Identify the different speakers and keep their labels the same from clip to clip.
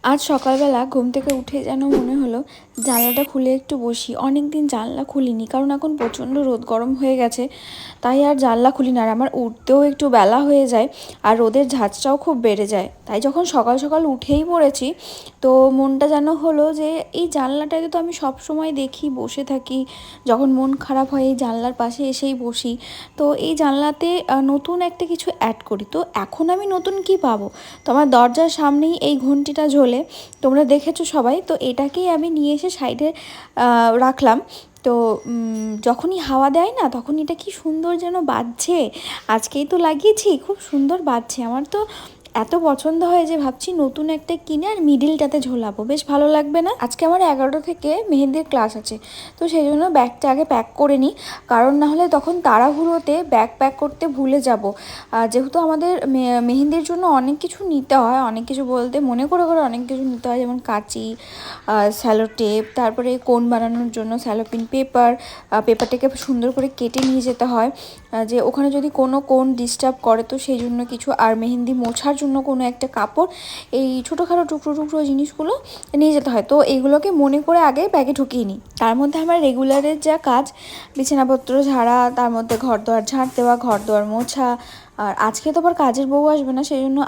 Speaker 1: আজ সকালবেলা ঘুম থেকে উঠে যেন মনে হলো জানলাটা খুলে একটু বসি। অনেক দিন জানলা খুলিনি, কারণ এখন প্রচণ্ড রোদ গরম হয়ে গেছে, তাই আর জানলা খুলি না। আর আমার উঠতেও একটু বেলা হয়ে যায়, আর রোদের ঝাঁজটাও খুব বেড়ে যায়। তাই যখন সকাল সকাল উঠেই পড়েছি, তো মনটা যেন হলো যে এই জানলাটাকে তো আমি সব সময় দেখি, বসে থাকি। যখন মন খারাপ হয় এই জানলার পাশে এসেই বসি। তো এই জানলাতে নতুন একটা কিছু অ্যাড করি। তো এখন আমি নতুন কি পাবো? তো আমার দরজার সামনেই এই ঘন্টিটা ঝোলে, তোমরা দেখেছো সবাই। তো এটাকেই আমি নিয়ে এসে সাইডে রাখলাম। তো যখনই হাওয়া দেয় না, তখন এটা কি সুন্দর যেন বাজছে। আজকেই তো লাগিয়েছি, খুব সুন্দর বাজছে। আমার তো এত পছন্দ হয় যে ভাবছি নতুন একটা কিনে আর মিডিলটাতে ঝোলাবো, বেশ ভালো লাগবে না? আজকে আমার 11টা থেকে মেহেন্দির ক্লাস আছে, তো সেই জন্য ব্যাগটা আগে প্যাক করে নিই, কারণ না হলে তখন তাড়াহুড়োতে ব্যাগ প্যাক করতে ভুলে যাব। যেহেতু আমাদের মেহেন্দির জন্য অনেক কিছু নিতে হয়, অনেক কিছু বলতে মনে করে করে অনেক কিছু নিতে হয়, যেমন কাঁচি, স্যালো টেপ, তারপরে কোন বানানোর জন্য স্যালোপিন পেপার, পেপারটাকে সুন্দর করে কেটে নিয়ে যেতে হয়, যে ওখানে যদি কোনো কোন ডিস্টার্ব করে তো সেই জন্য কিছু, আর মেহেন্দি মোছার জন্য কোনো একটা কাপড়, এই ছোটোখাটো টুকরো টুকরো জিনিসগুলো নিয়ে যেতে হয়। তো এইগুলোকে মনে করে আগে ব্যাগে ঢুকিয়ে নিই। তার মধ্যে আমার রেগুলারের যা কাজ, বিছানাপত্র ঝাড়া, তার মধ্যে ঘর দোয়ার ঝাড় দেওয়া, ঘর দোয়ার মোছা। আর আজকে তো আবার কাজের বউ আসবে না, সেই জন্য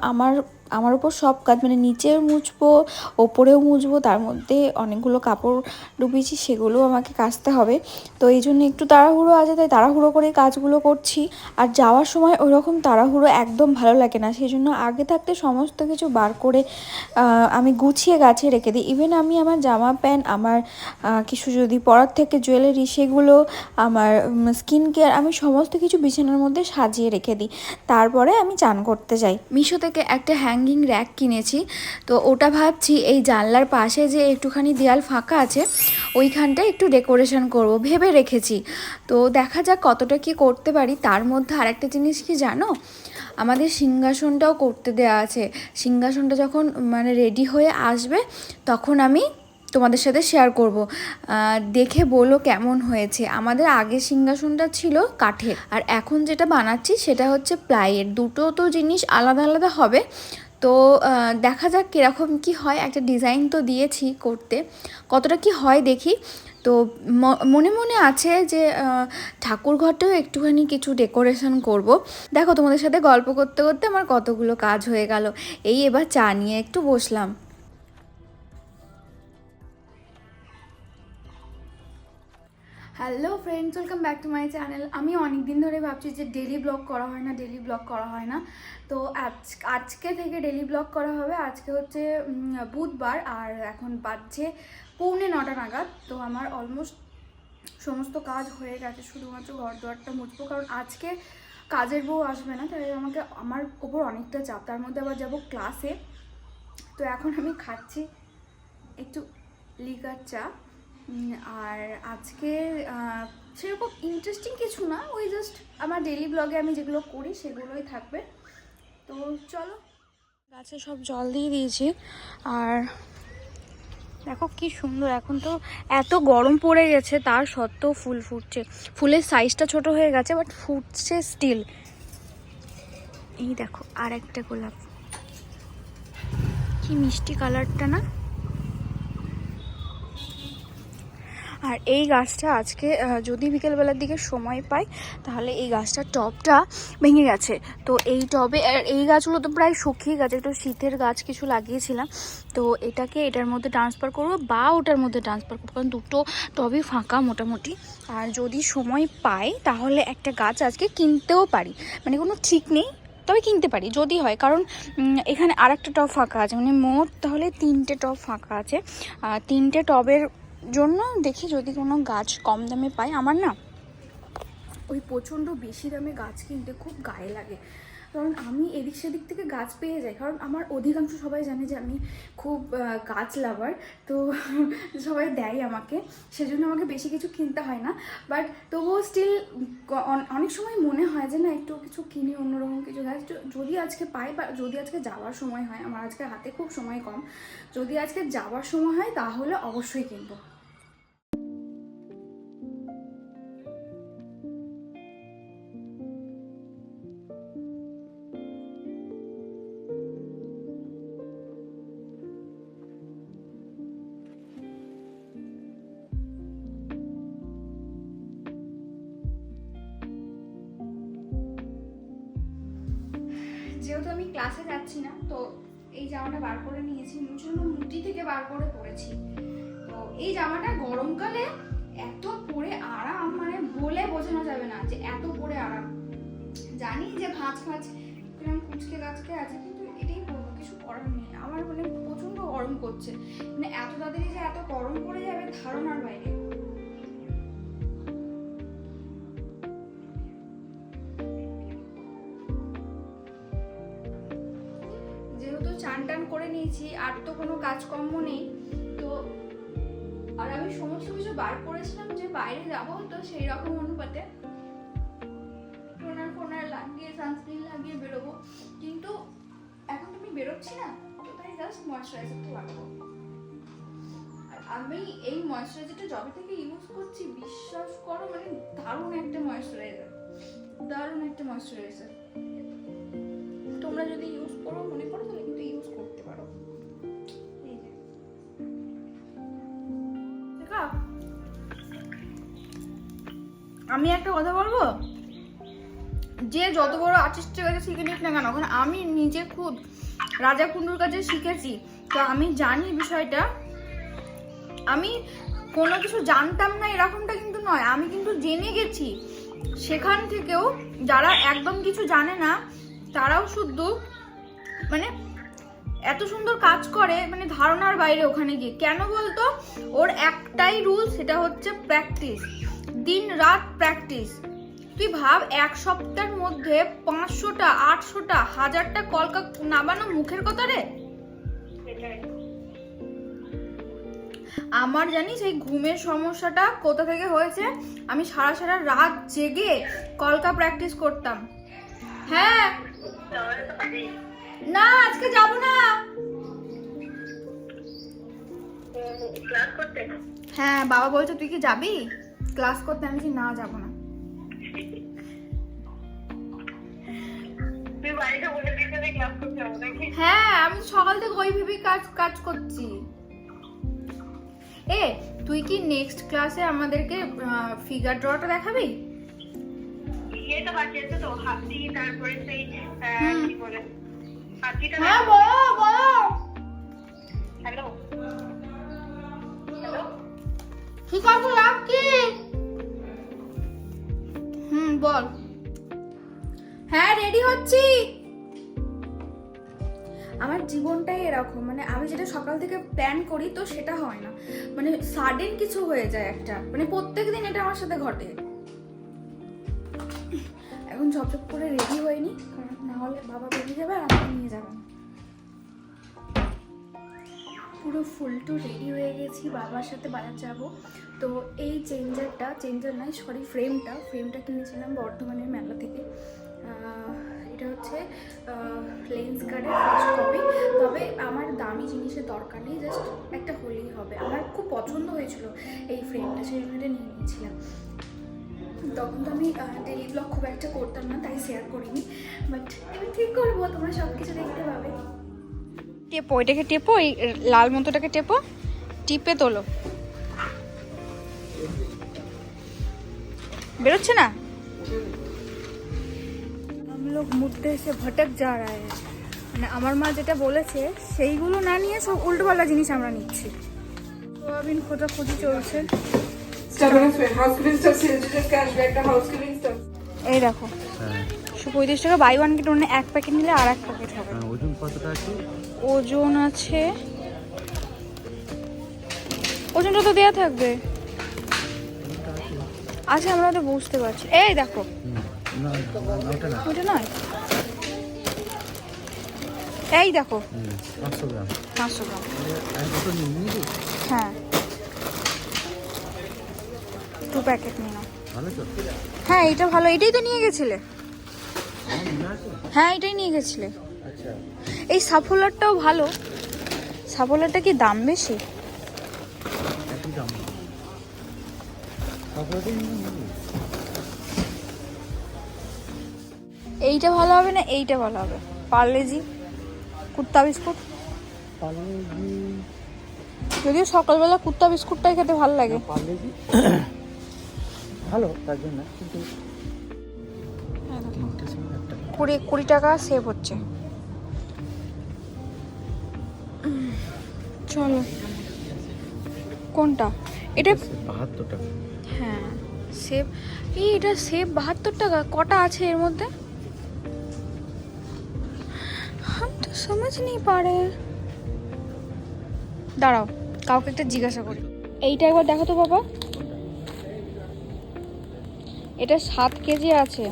Speaker 1: আমার উপর সব কাজ, মানে নিচেও মুছবো, ওপরেও মুছবো, তার মধ্যে অনেকগুলো কাপড় ডুবিয়েছি, সেগুলোও আমাকে কাচতে হবে। তো এই জন্য একটু তাড়াহুড়ো আছে, তাই তাড়াহুড়ো করে কাজগুলো করছি। আর যাওয়ার সময় ওই রকম তাড়াহুড়ো একদম ভালো লাগে না, সেই জন্য আগে থাকতে সমস্ত কিছু বার করে আমি গুছিয়ে গাছে রেখে দিই। ইভেন আমি আমার জামা প্যান্ট, আমার কিছু যদি পরার থেকে জুয়েলারি, সেগুলো, আমার স্কিন কেয়ার, আমি সমস্ত কিছু বিছানার মধ্যে সাজিয়ে রেখে দিই। তারপরে আমি চান করতে যাই। মিশো থেকে একটা হ্যাঙ্গিং র্যাক কিনেছি, তো ওটা ভাবছি এই জানলার পাশে যে একটুখানি দেয়াল ফাঁকা আছে, ওইখানটায় একটু ডেকোরেশন করব ভেবে রেখেছি। তো দেখা যাক কতটা কি করতে পারি। তার মধ্যে আরেকটা জিনিস কি জানো, আমাদের সিংহাসনটাও করতে দেওয়া আছে। সিংহাসনটা যখন মানে রেডি হয়ে আসবে, তখন আমি তোমাদের সাথে শেয়ার করব। দেখে বলো কেমন হয়েছে। আমাদের আগে সিংহাসনটা ছিল কাঠের, আর এখন যেটা বানাচ্ছি সেটা হচ্ছে প্লাইয়ের। দুটো তো জিনিস আলাদা আলাদা হবে। তো দেখা যাক কীরকম কি হয়। একটা ডিজাইন তো দিয়েছি করতে, কতটা কি হয় দেখি। তো মনে মনে আছে যে ঠাকুর ঘরটাও একটুখানি কিছু ডেকোরেশন করব। দেখো, তোমাদের সাথে গল্প করতে করতে আমার কতগুলো কাজ হয়ে গেল। এই এবার চা নিয়ে একটু বসলাম। Hello friends, welcome back to my channel. আমি অনেক দিন ধরে ভাবছি যে ডেলি ব্লগ করা হয় না, ডেলি ব্লগ করা হয় না। তো আজকে থেকে ডেলি ব্লগ করা হবে। আজকে হচ্ছে বুধবার, আর এখন বাজছে 8:45 নাগাদ। তো আমার অলমোস্ট সমস্ত কাজ হয়ে গেছে, শুধুমাত্র ঘর দুয়ারটা মুছবো, কারণ আজকে কাজের বউ আসবে না, তাই আমার ওপর অনেকটা চাপ। তার মধ্যে আবার যাব ক্লাসে। তো এখন আমি খাচ্ছি একটু লিকার চা। আর আজকে সেরকম ইন্টারেস্টিং কিছু না, ওই জাস্ট আমার ডেলি ব্লগে আমি যেগুলো করি সেগুলোই থাকবে। তো চলো, গাছে সব জল দিয়ে দিয়েছি। আর দেখো কি সুন্দর, এখন তো এত গরম পড়ে গেছে, তার সত্ত্বেও ফুল ফুটছে। ফুলের সাইজটা ছোট হয়ে গেছে, বাট ফুটছে স্টিল। এই দেখো আর একটা গোলাপ, কি মিষ্টি কালারটা না। আর এই গাছটা আজকে যদি বিকেলবেলার দিকে সময় পাই, তাহলে এই গাছটার টবটা ভেঙে গেছে। তো এই টবে, এই গাছগুলো তো প্রায় শুকিয়ে গেছে, একটু শীতের গাছ কিছু লাগিয়েছিলাম। তো এটাকে এটার মধ্যে ট্রান্সফার করবো বা ওটার মধ্যে ট্রান্সফার করবো, কারণ দুটো টবই ফাঁকা মোটামুটি। আর যদি সময় পাই তাহলে একটা গাছ আজকে কিনতেও পারি, মানে কোনো ঠিক নেই, তবে কিনতে পারি যদি হয়। কারণ এখানে আর একটা টব ফাঁকা আছে, মানে মোট তাহলে 3টে টব ফাঁকা আছে। 3টে টবের জন্য দেখি যদি কোনো গাছ কম দামে পাই। আমার না ওই প্রচণ্ড বেশি দামে গাছ কিনতে খুব গায়ে লাগে, কারণ আমি এদিক সেদিক থেকে গাছ পেয়ে যাই। কারণ আমার অধিকাংশ সবাই জানে যে আমি খুব গাছ লাভার, তো সবাই দেয় আমাকে, সেজন্য আমাকে বেশি কিছু কিনতে হয় না। বাট তবুও স্টিল অনেক সময় মনে হয় যে না, একটু কিছু কিনি, অন্যরকম কিছু গাছ যদি আজকে পাই, বা যদি আজকে যাওয়ার সময় হয়। আমার আজকে হাতে খুব সময় কম, যদি আজকে যাওয়ার সময় হয় তাহলে অবশ্যই কিনবো। যেহেতু আমি ক্লাসে যাচ্ছি না, তো এই জামাটা বার করে নিয়েছি, মুচুন মুটি থেকে বার করে পরেছি। তো এই জামাটা গরমকালে এত পরে আরাম, মানে বলে বোঝানো যাবে না যে এত পরে আরাম। জানি যে ভাঁজ কিরকম কুচকে গাছকে আছে, কিন্তু এটাই পরবো, কিছু করার নেই। আমার মানে প্রচন্ড গরম করছে, মানে এত তাড়াতাড়ি যে এত গরম পড়ে যাবে ধারণার বাইরে। যেহেতু চান টান করে নিয়েছি, আর তো কোনো কাজকর্ম নেই, তো আর আমি সমস্ত কিছু বার করেছিলাম যে বাইরে যাবো, তো সেই রকম অনুপাতে টোনার লাগিয়ে সানস্ক্রিন লাগিয়ে বেরোবো, কিন্তু এখন তুমি বেরোচ্ছি না, তো তাই জাস্ট ময়শ্চারাইজারটা লাগাবো। আর আমি এই ময়শ্চারাইজারটা যবে থেকে ইউজ করছি, বিশ্বাস করো মানে দারুণ একটা ময়শ্চারাইজার। তোমরা যদি ইউজ করো মনে করো তাহলে কিন্তু ইউজ করতে পারো। এই যে আমি একটা কথা বলবো, যে যত বড় আর্টিস্টের কাছে শিখে নিস না কেন, ওখানে আমি নিজে খুদ রাজা কুণ্ডুর কাছে শিখেছি, তো আমি জানি বিষয়টা। আমি কোনো কিছু জানতাম না এরকমটা কিন্তু নয়, আমি কিন্তু জেনে গেছি। সেখান থেকেও যারা একদম কিছু জানে না, তারাও শুধু মানে এত সুন্দর কাজ করে, মানে ধারণার বাইরে ওখানে গিয়ে। কেন বলতো? ওর একটাই রুল, সেটা হচ্ছে প্র্যাকটিস, দিন রাত প্র্যাকটিস। তুই ভাব, এক সপ্তাহের মধ্যে 500টা 800টা 1000টা কলকা নামানো মুখের কথা রে। আমার জানিস এই ঘুমের সমস্যাটা কোথা থেকে হয়েছে? আমি সারা রাত জেগে কলকা প্র্যাকটিস করতাম। হ্যাঁ না, আজকে যাব না। হ্যাঁ, বাবা বলছে তুই কি যাবি ক্লাস করতে? আমি না, যাব না। হ্যাঁ, আমি সকাল থেকে ওই ভেবেই কাজ করছি। এ তুই কি নেক্সট ক্লাসে আমাদেরকে ফিগার ড্রটা দেখাবি?
Speaker 2: এটা বাকি আছে তো, হাতি, তারপরে সেই কি বলে হাতিটা।
Speaker 1: হ্যাঁ বলো।
Speaker 2: হ্যালো
Speaker 1: কি করবো লাভ কি? বল। হ্যাঁ রেডি হচ্ছি। আমার জীবনটাই এরকম, মানে আমি যেটা সকাল থেকে প্ল্যান করি তো সেটা হয় না, মানে সাডেন কিছু হয়ে যায় একটা, মানে প্রত্যেকদিন এটা আমার সাথে ঘটে। এখন ঝপঝপ করে রেডি হয়নি, কারণ না হলে বাবা বেরিয়ে যাবে আর আমাকে নিয়ে যাবে না। পুরো ফুল টু রেডি হয়ে গেছি, বাবার সাথে বাজার যাব। তো এই ফ্রেমটা কিনেছিলাম বর্ধমানের মেলা থেকে। এটা হচ্ছে লেন্সকার্টের ফার্স্ট কপি। তবে আমার দামি জিনিসের দরকার নেই, জাস্ট একটা হলেই হবে। আমার খুব পছন্দ হয়েছিল এই ফ্রেমটা, সেই জন্য এটা নিয়ে নিয়েছিলাম। তখন তো আমি ডেলি ব্লগ খুব একটা করতাম না, তাই শেয়ার করিনি, বাট এবার ঠিক করবো, তোমরা সব কিছু দেখতে পাবে। টেপো, এটাকে টেপো, এই লাল মতোটাকে টেপো, টিপে তোলো। বেরোচ্ছে না। हम लोग मुद्दे से भटक जा रहे हैं, মানে আমার মা যেটা বলেছে সেইগুলো না নিয়ে সব উল্টোপাল্টা জিনিস আমরা নিচ্ছি। সোয়াবিন খোঁজাখুঁজি চলছে। এই দেখো 35 টাকা, বাই ওয়ান গেট ওয়ান, এক প্যাকেট নিলে আর এক প্যাকেট হবে।
Speaker 3: ওজন কতটা আছে?
Speaker 1: ওজন আছে, ওজনটা তো দেয়া থাকবে। আচ্ছা, আমরা তো বুঝতে পারছি। এই দেখো, ওটা নয়, এই দেখো
Speaker 3: 500 গ্রাম।
Speaker 1: 500 গ্রাম। হ্যাঁ, 2 প্যাকেট নিয়ে নাও।
Speaker 3: ভালো তো?
Speaker 1: হ্যাঁ, এটা ভালো, এটাই তো নিয়ে গেছিলে। হ্যাঁ, এটাই নিয়ে গেছিলে।
Speaker 3: আচ্ছা,
Speaker 1: এই সাফোলারটাও ভালো। সাফোলারটা কি দাম বেশি?
Speaker 3: একই দাম। তারপরে
Speaker 1: এইটা ভালো হবে না এইটা ভালো হবে? পার্লেজি কুত্তা বিস্কুট।
Speaker 3: পার্লেজি,
Speaker 1: যদিও সকালবেলা কুত্তা বিস্কুটটাই খেতে ভালো লাগে।
Speaker 3: পার্লেজি ভালো তার জন্য, কিন্তু 3টের সময় একটা
Speaker 1: 20 টাকা সেভ হচ্ছে। চলো কোনটা এটা?
Speaker 3: 72 টাকা।
Speaker 1: হ্যাঁ সেভ, এটা সেভ 72 টাকা। কটা আছে এর মধ্যে? हम तो समझ नहीं पा रहे हैं। দাঁড়াও কাউকে একটা জিজ্ঞাসা করি। এইটা একবার দেখো তো বাবা, এটা 7 কেজি আছে।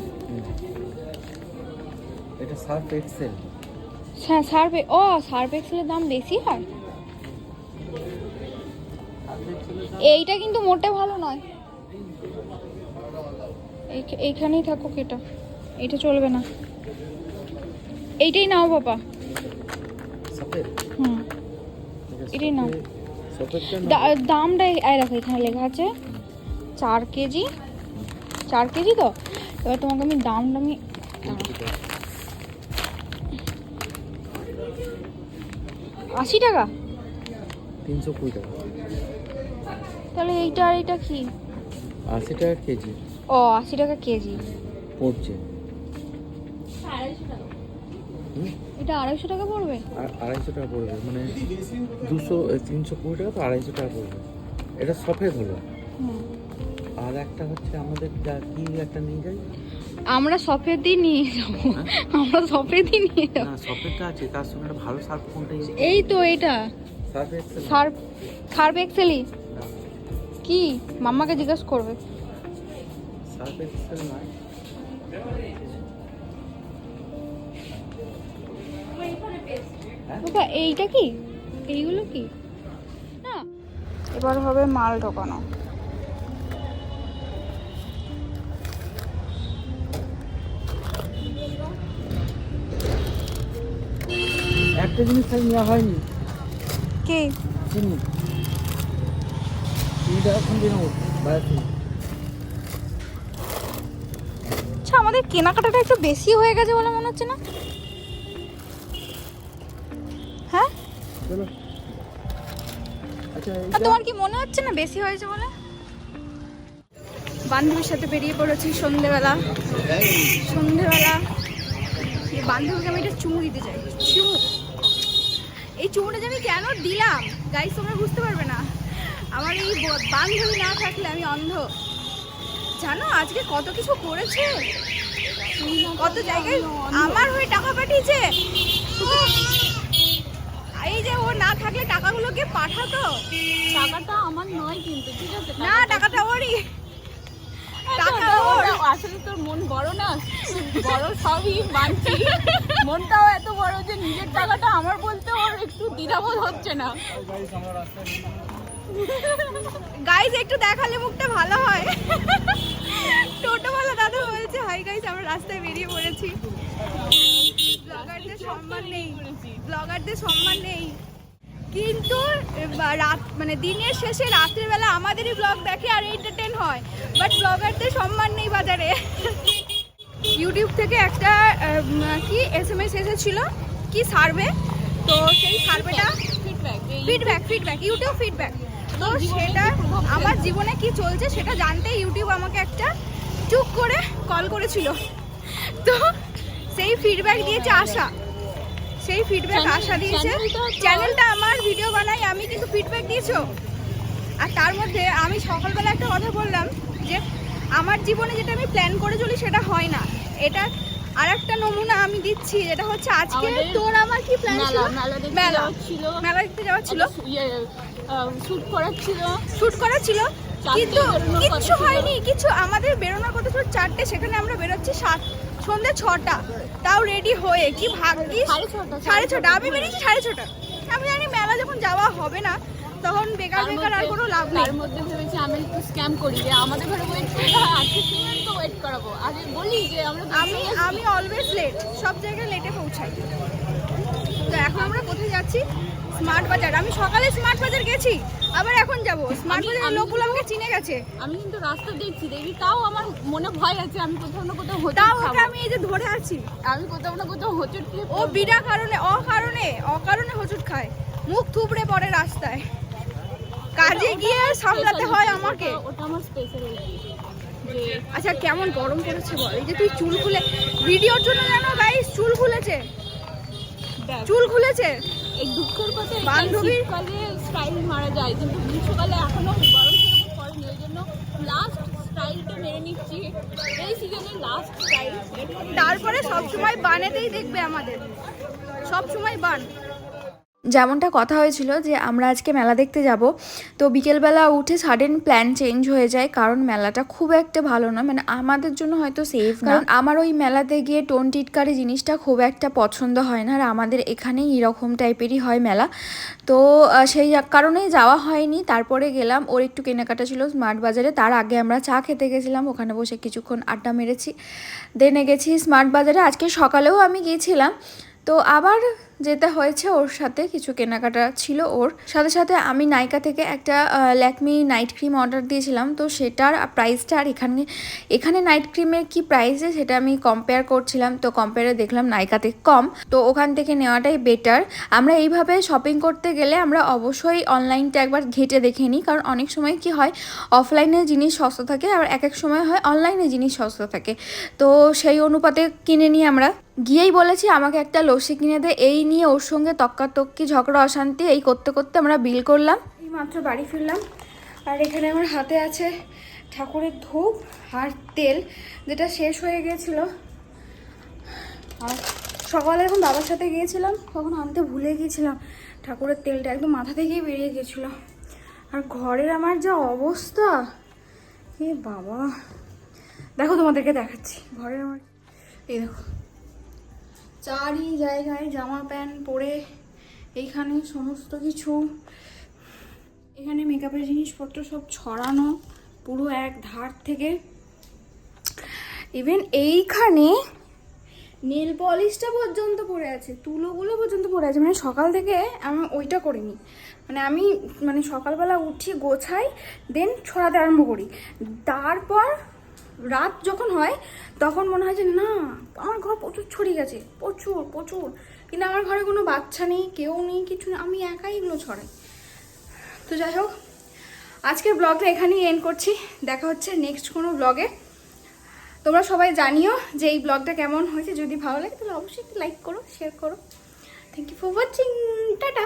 Speaker 3: এটা সার্ফ এক্সেল।
Speaker 1: হ্যাঁ সার্ফ এক্সেলের দাম বেশি হয়। এইটা কিন্তু মোটে ভালো নয়। এইখানেই থাকুক, এটা চলবে না। এইটাই নাও বাবা।
Speaker 3: সফেদ।
Speaker 1: হুম এটাই নাও।
Speaker 3: সফেদটা
Speaker 1: দামটা দেখো এখানে লেখা আছে 4 কেজি। 4 কেজি তো, এবার তোমাকে আমি দামটা আমি 80 টাকা।
Speaker 3: 320 টাকা।
Speaker 1: তাহলে এইটা আর এটা কি?
Speaker 3: 80 টাকা কেজি
Speaker 1: 80 টাকা কেজি
Speaker 3: পড়ছে।
Speaker 1: এটা 250 টাকা পড়বে।
Speaker 3: আর 250 টাকা পড়বে, মানে 320 টাকা তো 250 টাকা পড়বে। এটা সফেদ হলো। আর একটা হচ্ছে আমাদের কি একটা নিয়ে যাই,
Speaker 1: আমরা সফেদই নিয়ে যাবো। আমরা সফেদই নিয়ে যাবো।
Speaker 3: না সফেদটা আছে, তার সঙ্গে একটা ভালো সার্ফ কোনটা?
Speaker 1: এই তো এটা
Speaker 3: সার্ফ এক্সেল।
Speaker 1: সার্ফ এক্সেলই কি? মাম্মাকে জিজ্ঞাসা করবে।
Speaker 3: সার্ফ এক্সেল নয়।
Speaker 1: বাবা এইটা কি? এইগুলো কি? না এবার হবে মাল ঢোকানো।
Speaker 3: একটা জিনিস তাই নেওয়া হয়নি।
Speaker 1: কি?
Speaker 3: চিনি 3 টাকা কম দিন বাইরে।
Speaker 1: আচ্ছা আমাদের কেনাকাটাটা একটু বেশি হয়ে গেছে বলে মনে হচ্ছে না? হ্যাঁ
Speaker 3: চলো। আচ্ছা
Speaker 1: আর তোমার কি মনে হচ্ছে না বেশি হয়েছে বলে? বান্ধবীর সাথে বেরিয়ে পড়েছি সন্ধেবেলা। এই বান্ধবীকে আমি একটা চুমু দিতে চাই। চুমু, এই চুমুটা যে আমি কেন দিলাম গাইস তোমরা বুঝতে পারবে না। আমার এই বান্ধবী না থাকলে আমি অন্ধ। জানো আজকে কত কিছু করেছে, কত জায়গায় আমার হয়ে টাকা পাঠিয়েছে। এই যে ও না থাকলে টাকাগুলোকে পাঠাতো।
Speaker 4: টাকাটা আমার নয় কিন্তু, ঠিক আছে?
Speaker 1: না টাকাটা ওরই। টাকা ওর।
Speaker 4: আসলে তোর মন বড় না, বড় সবই মানছি। মনটাও এত বড় যে নিজের টাকাটা আমার বলতে ওর একটু দ্বিধাবোধ হচ্ছে না।
Speaker 1: গাইস একটু দেখালে মুখটা ভালো হয়। টোটোওয়ালা দাদা বলছে হাই গাইস আমরা রাস্তায় বেরিয়ে পড়েছি। ব্লগারদের সম্মান নেই কিন্তু রাত মানে দিনের শেষে রাতের বেলা আমাদেরই ব্লগ দেখে আর এন্টারটেইন হয়, বাট ব্লগারদের সম্মান নেই বাজারে। ইউটিউব থেকে একটা কি SMS এসেছিল কি সার্ভে, তো সেই সার্ভেটা ফিডব্যাক ইউটিউব ফিডব্যাক, তো সেটা আমার জীবনে কি চলছে সেটা জানতে ইউটিউব আমাকে একটা চুপ করে কল করেছিল। তো সেই ফিডব্যাক দিয়েছে আশা, সেই ফিডব্যাক আশা দিয়েছে। চ্যানেলটা আমার ভিডিও বানাই আমি, কিন্তু ফিডব্যাক দিয়েছো। আর তার মধ্যে আমি সকালবেলা একটা কথা বললাম যে আমার জীবনে যেটা আমি প্ল্যান করে চলি সেটা হয় না। এটা আর একটা নমুনা আমি দিচ্ছি, যেটা হচ্ছে আজকে তোর আমার কি প্ল্যান ছিল? মেলা দেখতে যাওয়া ছিল,
Speaker 4: শুট করা ছিল,
Speaker 1: কিন্তু কিচ্ছু হয়নি। কিছু আমাদের বেরোনোর কথা ছিল 4টে, সেখানে আমরা বেরোচ্ছি সন্ধ্যে 6টা, তাও রেডি হয়ে। কি ভাগ্যিস 6:30 আমি বেরিয়েছি 6:30। আমি জানি মেলা যখন যাওয়া হবে না তখন বেকার আর কোনো লাভ নেই।
Speaker 4: তার মধ্যে ভেবেছি আমি একটু স্ক্যাম করি যে আমাদের ঘরে ওয়েট করে আজকে তো ওয়েট করাবো। আগে বলি যে
Speaker 1: আমি অলওয়েজ লেট, সব জায়গায় লেটে পৌঁছাই। তো এখন আমরা কোথায় যাচ্ছি? স্মার্ট বাজার। আমি সকালে স্মার্ট বাজার গেছি, আবার এখন যাব স্মার্ট বাজারের লোকগুলো আমাকে চিনে গেছে।
Speaker 4: আমি কিন্তু রাস্তা দেখছি তাও আমার মনে ভয় আছে, আমি কোথাও না কোথাও
Speaker 1: তাও ওকে আমি এই যে ধরে আছি,
Speaker 4: আমি কোথাও না কোথাও হোঁচট খেয়ে
Speaker 1: ও বিনা কারণে অকারণে হোঁচট খায়, মুখ থুবড়ে পড়ে রাস্তায়। কাজে গিয়ে সামলাতে হয় আমাকে।
Speaker 4: ওটা আমার স্পেশালিটি। যে
Speaker 5: আচ্ছা কেমন গরম পড়েছে বল, এই যে তুই চুল খুলে ভিডিওর জন্য জানো গাইস চুল খুলেছে,
Speaker 4: দেখ,
Speaker 5: চুল খুলেছে
Speaker 4: এই দুঃখের কথা
Speaker 5: বান্ধবীর-
Speaker 4: শীতকালে স্টাইল মারা যায়, কিন্তু গ্রীষ্মকালে এখনো গরম সেরকম পড়েনি, ওই জন্য লাস্ট স্টাইলটা মেরে নিচ্ছি, এই সিজনের লাস্ট স্টাইল।
Speaker 5: তারপরে সবসময় বানেতেই দেখবে আমাদের, সবসময় বান।
Speaker 1: যেমনটা কথা হয়েছিল যে আমরা আজকে মেলা দেখতে যাব, তো বিকেলবেলা উঠে সাডেন প্ল্যান চেঞ্জ হয়ে যায়, কারণ মেলাটা খুব একটা ভালো না, মানে আমাদের জন্য হয়তো সেফ না, কারণ আমার ওই মেলাতে গিয়ে টোন টিটকারি জিনিসটা খুব একটা পছন্দ হয় না, আর আমাদের এখানেই এরকম টাইপেরই হয় মেলা, তো সেই কারণেই যাওয়া হয়নি। তারপরে গেলাম, ওর একটু কেনাকাটা ছিল স্মার্ট বাজারে, তার আগে আমরা চা খেতে গেছিলাম, ওখানে বসে কিছুক্ষণ আড্ডা মেরেছি, দেনে গেছি স্মার্ট বাজারে। আজকে সকালেও আমি গিয়েছিলাম, তো আবার যেতে হয়েছে ওর সাথে, কিছু কেনাকাটা ছিল ওর সাথে। সাথে আমি নাইকা থেকে একটা ল্যাকমি নাইট ক্রিম অর্ডার দিয়েছিলাম, তো সেটার প্রাইসটা আর এখানে নাইট ক্রিমের কি প্রাইসে সেটা আমি কম্পেয়ার করছিলাম, তো কম্পেয়ারে দেখলাম নাইকাতে কম, তো ওখান থেকে নেওয়াটাই বেটার। আমরা এইভাবে শপিং করতে গেলে আমরা অবশ্যই অনলাইনটা একবার ঘেঁটে দেখে নিই, কারণ অনেক সময় কি হয় অফলাইনে জিনিস সস্তা থাকে, আর এক এক সময় হয় অনলাইনে জিনিস সস্তা থাকে, তো সেই অনুপাতে কিনে নিই আমরা। গিয়েই বলেছি আমাকে একটা লস্যি কিনে দে, এই নিয়ে ওর সঙ্গে তক্কাতক্কি ঝগড়া অশান্তি এই করতে করতে আমরা বিল করলাম। এই মাত্র বাড়ি ফিরলাম, আর এখানে আমার হাতে আছে ঠাকুরের ধূপ আর তেল, যেটা শেষ হয়ে গিয়েছিল, আর সকালে এখন বাবার সাথে গিয়েছিলাম, তখন আনতে ভুলে গিয়েছিলাম, ঠাকুরের তেলটা একদম মাথা থেকেই বেরিয়ে গিয়েছিল। আর ঘরের আমার যা অবস্থা, এ বাবা, দেখো তোমাদেরকে দেখাচ্ছি ঘরের আমার, এই দেখো চারি জায়গায় জামা প্যান্ট পরে, এইখানে সমস্ত কিছু, এখানে মেকআপের জিনিসপত্র সব ছড়ানো পুরো এক ধার থেকে, ইভেন এইখানে নেল পলিশটা পর্যন্ত পড়ে আছে, তুলোগুলো পর্যন্ত পড়ে আছে, মানে সকাল থেকে আমি ওইটা করিনি, মানে আমি মানে সকালবেলা উঠি গোছাই দেন ছড়াতে আরম্ভ করি, তারপর রাত যখন হয় তখন মনে হয় যে না আমার ঘর প্রচুর ছড়িয়ে গেছে, প্রচুর প্রচুর, কিন্তু আমার ঘরে কোনো বাচ্চা নেই, কেউ নেই, কিছু নেই, আমি একাই এগুলো ছড়াই। তো যাই হোক, আজকের ব্লগটা এখানেই এন্ড করছি, দেখা হচ্ছে নেক্সট কোনো ব্লগে। তোমরা সবাই জানিও যে এই ব্লগটা কেমন হয়েছে, যদি ভালো লাগে তাহলে অবশ্যই একটু লাইক করো, শেয়ার করো। Thank you for watching, tata.